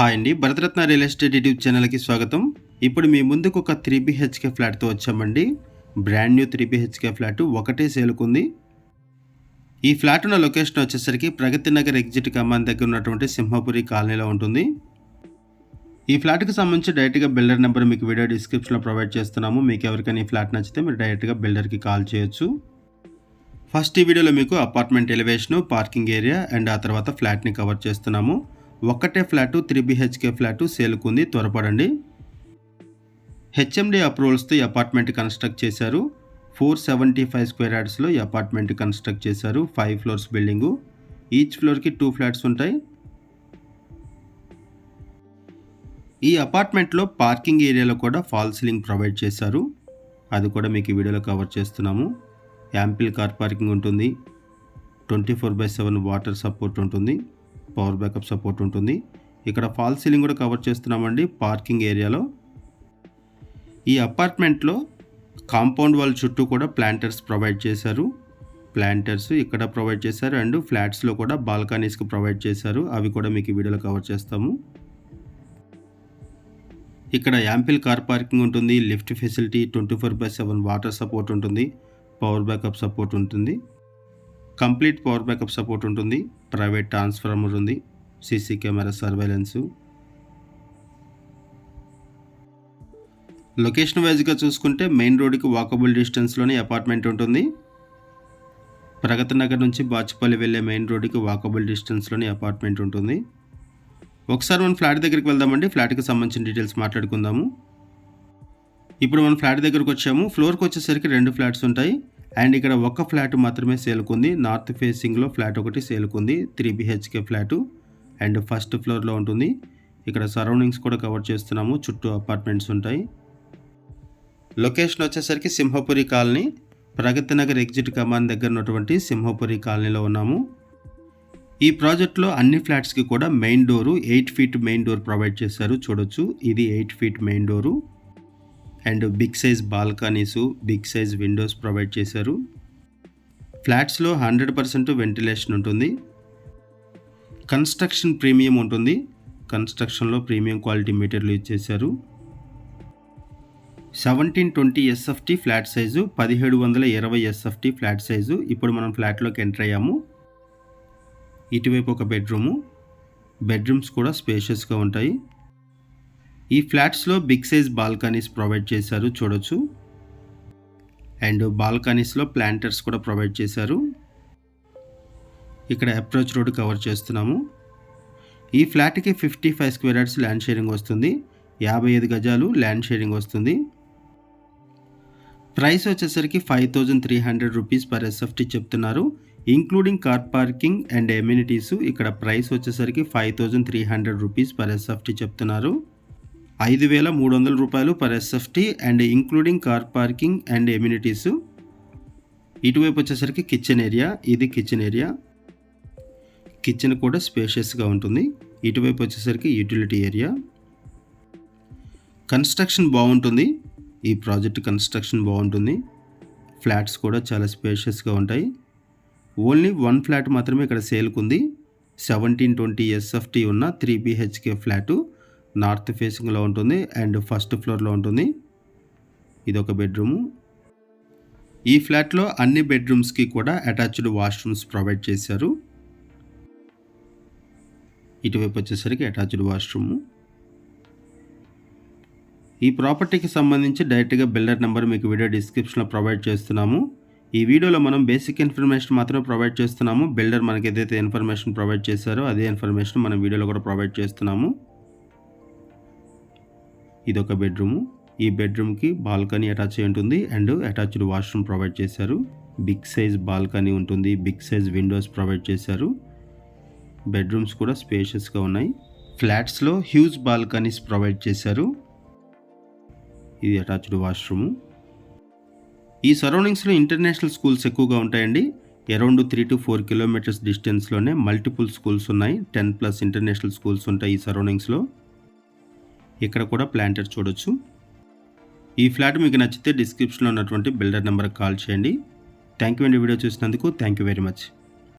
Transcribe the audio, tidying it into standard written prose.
Hi అండి, Bharat Ratna real estate YouTube ఛానల్కి స్వాగతం. ఇప్పుడు మీ ముందుకు ఒక 3 BHK ఫ్లాట్తో వచ్చామండి. బ్రాండ్ న్యూ 3 BHK ఫ్లాట్ ఒకటే సేలుకుంది. ఈ ఫ్లాట్ ఉన్న లొకేషన్ వచ్చేసరికి ప్రగతి నగర్ ఎగ్జిట్ కమాన్ దగ్గర ఉన్నటువంటి సింహపురి కాలనీలో ఉంటుంది. ఈ ఫ్లాట్కి సంబంధించి డైరెక్ట్గా బిల్డర్ నెంబర్ మీకు వీడియో డిస్క్రిప్షన్లో ప్రొవైడ్ చేస్తున్నాము. మీకు ఎవరికైనా ఈ ఫ్లాట్ నచ్చితే మీరు డైరెక్ట్గా బిల్డర్కి కాల్ చేయొచ్చు. ఫస్ట్ ఈ వీడియోలో మీకు apartment elevation, parking area and ఆ తర్వాత ఫ్లాట్ని కవర్ చేస్తున్నాము. ఒక్కటే ఫ్లాటు 3 BHK ఫ్లాటు సేలుకుంది, త్వరపడండి. హెచ్ఎండి అప్రూవల్స్తో ఈ అపార్ట్మెంట్ కన్స్ట్రక్ట్ చేశారు. 475 స్క్వేర్ యార్డ్స్లో ఈ అపార్ట్మెంట్ కన్స్ట్రక్ట్ చేశారు. 5 ఫ్లోర్స్ బిల్డింగు. ఈచ్ ఫ్లోర్కి 2 ఫ్లాట్స్ ఉంటాయి. ఈ అపార్ట్మెంట్లో పార్కింగ్ ఏరియాలో కూడా ఫాల్ సీలింగ్ ప్రొవైడ్ చేశారు. అది కూడా మీకు ఈ వీడియోలో కవర్ చేస్తున్నాము. యాంపిల్ కార్ పార్కింగ్ ఉంటుంది. 24/7 వాటర్ సపోర్ట్ ఉంటుంది. పవర్ బ్యాకప్ సపోర్ట్ ఉంటుంది. ఇక్కడ ఫాల్ సీలింగ్ కూడా కవర్ చేస్తున్నామండి పార్కింగ్ ఏరియాలో. ఈ అపార్ట్మెంట్లో కాంపౌండ్ వాల్ చుట్టూ కూడా ప్లాంటర్స్ ప్రొవైడ్ చేశారు. ప్లాంటర్స్ ఇక్కడ ప్రొవైడ్ చేశారు అండ్ ఫ్లాట్స్లో కూడా బాల్కనీస్కి ప్రొవైడ్ చేశారు. అవి కూడా మీకు ఈ వీడియోలో కవర్ చేస్తాము. ఇక్కడ యాంపిల్ కార్ పార్కింగ్ ఉంటుంది. లిఫ్ట్ ఫెసిలిటీ, 24/7 వాటర్ సపోర్ట్ ఉంటుంది. పవర్ బ్యాకప్ సపోర్ట్ ఉంటుంది. కంప్లీట్ పవర్ బ్యాకప్ సపోర్ట్ ఉంటుంది. ప్రైవేట్ ట్రాన్స్ఫార్మర్ ఉంది. CC camera surveillance. లొకేషన్ వైజ్గా చూసుకుంటే మెయిన్ రోడ్డుకి వాకబుల్ డిస్టెన్స్లోనే అపార్ట్మెంట్ ఉంటుంది. ప్రగతి నగర్ నుంచి బాచుపల్లి వెళ్ళే మెయిన్ రోడ్డుకి వాకబుల్ డిస్టెన్స్లోనే అపార్ట్మెంట్ ఉంటుంది. ఒకసారి మనం ఫ్లాట్ దగ్గరికి వెళ్దామండి. ఫ్లాట్కి సంబంధించిన డీటెయిల్స్ మాట్లాడుకుందాము. ఇప్పుడు మనం ఫ్లాట్ దగ్గరకు వచ్చాము. ఫ్లోర్కి వచ్చేసరికి 2 ఫ్లాట్స్ ఉంటాయి అండ్ ఇక్కడ ఒక ఫ్లాట్ మాత్రమే సేలుకుంది. నార్త్ ఫేసింగ్లో ఫ్లాట్ ఒకటి సేలుకుంది. 3 BHK ఫ్లాటు అండ్ ఫస్ట్ ఫ్లోర్లో ఉంటుంది. ఇక్కడ సరౌండింగ్స్ కూడా కవర్ చేస్తున్నాము. చుట్టూ అపార్ట్మెంట్స్ ఉంటాయి. లొకేషన్ వచ్చేసరికి సింహపురి కాలనీ, ప్రగతి నగర్ ఎగ్జిట్ కమాన్ దగ్గర ఉన్నటువంటి సింహపురి కాలనీలో ఉన్నాము. ఈ ప్రాజెక్ట్లో అన్ని ఫ్లాట్స్కి కూడా main door 8 feet main door provide చేశారు. చూడొచ్చు, ఇది 8 feet main door and big size balconies, big size windows provide చేశారు. ఫ్లాట్స్లో 100% వెంటిలేషన్ ఉంటుంది. కన్స్ట్రక్షన్ ప్రీమియం ఉంటుంది. కన్స్ట్రక్షన్లో ప్రీమియం క్వాలిటీ మెటీరియల్ యూజ్ చేశారు. 1720 SFT flat size, 1720 SFT flat size. ఇప్పుడు మనం ఫ్లాట్లోకి ఎంటర్ అయ్యాము. ఇటువైపు ఒక బెడ్రూము. బెడ్రూమ్స్ కూడా స్పేషియస్గా ఉంటాయి. ఈ ఫ్లాట్స్లో బిగ్ సైజ్ బాల్కనీస్ ప్రొవైడ్ చేశారు. చూడొచ్చు, అండ్ బాల్కనీస్లో ప్లాంటర్స్ కూడా ప్రొవైడ్ చేశారు. ఇక్కడ అప్రోచ్ రోడ్ కవర్ చేస్తున్నాము. ఈ ఫ్లాట్కి 55 స్క్వేర్ యార్డ్స్ ల్యాండ్ షేరింగ్ వస్తుంది. 55 గజాలు ల్యాండ్ షేరింగ్ వస్తుంది. ప్రైస్ వచ్చేసరికి 5300 రూపీస్ పర్ SFT చెప్తున్నారు. Including car parking and amenities ఇక్కడ ప్రైస్ వచ్చేసరికి 5300 రూపీస్ పర్ SFT చెప్తున్నారు. 5300 రూపాయలు per SFT and including car parking and amenities. ఇటువైపు వచ్చేసరికి కిచెన్ ఏరియా. ఇది కిచెన్ ఏరియా. కిచెన్ కూడా స్పేషియస్గా ఉంటుంది. ఇటువైపు వచ్చేసరికి యూటిలిటీ ఏరియా. కన్స్ట్రక్షన్ బాగుంటుంది. ఈ ప్రాజెక్ట్ కన్స్ట్రక్షన్ బాగుంటుంది. ఫ్లాట్స్ కూడా చాలా స్పేషియస్గా ఉంటాయి. ఓన్లీ 1 ఫ్లాట్ మాత్రమే ఇక్కడ సేల్కుంది. 1720 SFT ఉన్న 3 BHK ఫ్లాటు నార్త్ ఫేసింగ్లో ఉంటుంది అండ్ ఫస్ట్ ఫ్లోర్లో ఉంటుంది. ఇది ఒక బెడ్రూము. ఈ ఫ్లాట్లో అన్ని బెడ్రూమ్స్కి కూడా అటాచ్డ్ వాష్రూమ్స్ ప్రొవైడ్ చేశారు. ఇటువైపు వచ్చేసరికి అటాచ్డ్ వాష్రూము. ఈ ప్రాపర్టీకి సంబంధించి డైరెక్ట్గా బిల్డర్ నెంబర్ మీకు వీడియో డిస్క్రిప్షన్లో ప్రొవైడ్ చేస్తున్నాము. ఈ వీడియోలో మనం బేసిక్ ఇన్ఫర్మేషన్ మాత్రమే ప్రొవైడ్ చేస్తున్నాము. బిల్డర్ మనకి ఏదైతే ఇన్ఫర్మేషన్ ప్రొవైడ్ చేశారో అదే ఇన్ఫర్మేషన్ మనం వీడియోలో కూడా ప్రొవైడ్ చేస్తున్నాము. ఇది ఒక బెడ్రూము. ఈ బెడ్రూమ్కి బాల్కనీ అటాచ్ అయి ఉంటుంది అండ్ అటాచ్డ్ వాష్రూమ్ ప్రొవైడ్ చేశారు. బిగ్ సైజ్ బాల్కనీ ఉంటుంది. బిగ్ సైజ్ విండోస్ ప్రొవైడ్ చేశారు. బెడ్రూమ్స్ కూడా స్పేషియస్గా ఉన్నాయి. ఫ్లాట్స్లో హ్యూజ్ బాల్కనీస్ ప్రొవైడ్ చేశారు. ఇది అటాచ్డ్ వాష్రూము. ఈ సరౌండింగ్స్లో ఇంటర్నేషనల్ స్కూల్స్ ఎక్కువగా ఉంటాయండి. అరౌండ్ 3 to 4 kilometers డిస్టెన్స్లోనే మల్టిపుల్ స్కూల్స్ ఉన్నాయి. 10+ ఇంటర్నేషనల్ స్కూల్స్ ఉంటాయి ఈ సరౌండింగ్స్లో. ఇక్కడ కూడా ప్లాంటర్ చూడొచ్చు. ఈ ఫ్లాట్ మీకు నచ్చితే డిస్క్రిప్షన్లో ఉన్నటువంటి బిల్డర్ నెంబర్కి కాల్ చేయండి. థ్యాంక్ యూ అండి వీడియో చూసినందుకు. Thank you very much.